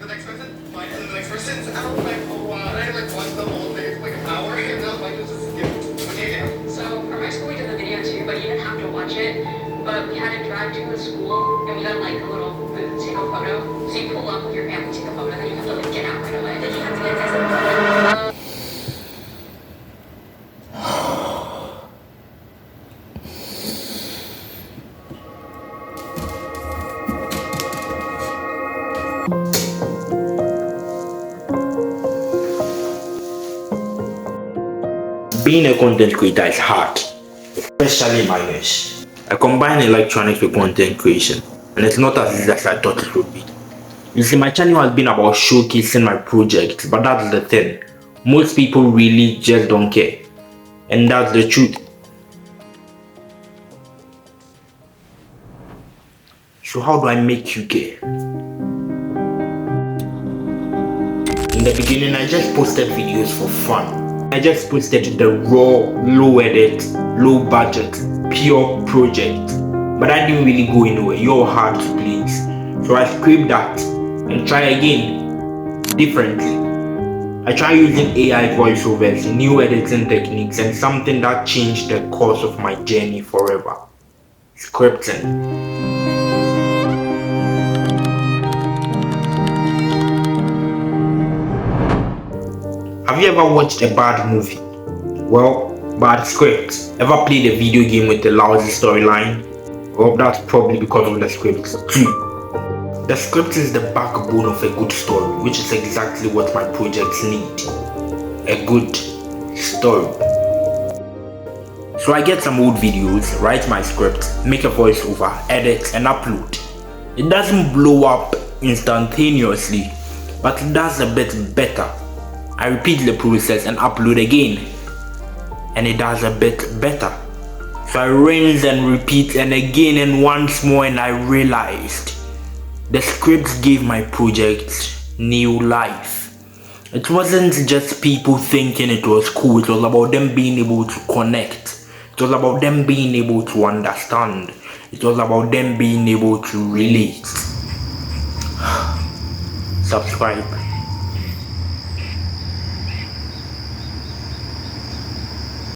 The next person, mine to the next person. I don't like a while. I like watch the whole thing for like an hour, and then I'm like, just skip. Okay, so from high school we did the video too, but you didn't have to watch it. But we had to drive to the school, and we got like a little booth, take a photo. So you pull up with your family, take a photo, then you have to like get out right away. Then you have to get this. Being a content creator is hard, especially minors. I combine electronics with content creation, and it's not as easy as I thought it would be. You see, my channel has been about showcasing my projects, but that's the thing. Most people really just don't care, and that's the truth. So how do I make you care? In the beginning, I just posted videos for fun. I just posted the raw, low edit, low budget, pure project. But I didn't really go anywhere. You're hard to please. So I scraped that and try again, differently. I tried using AI voiceovers, new editing techniques, and something that changed the course of my journey forever. Scripting. Have you ever watched a bad movie? Well, bad script. Ever played a video game with a lousy storyline? Well, that's probably because of the script too. The script is the backbone of a good story, which is exactly what my projects need. A good story. So I get some old videos, write my script, make a voiceover, edit and upload. It doesn't blow up instantaneously, but it does a bit better. I repeat the process and upload again, and it does a bit better. So I rinse and repeat and again and once more, and I realized the scripts gave my project new life. It wasn't just people thinking it was cool, it was about them being able to connect. It was about them being able to understand. It was about them being able to relate. Subscribe.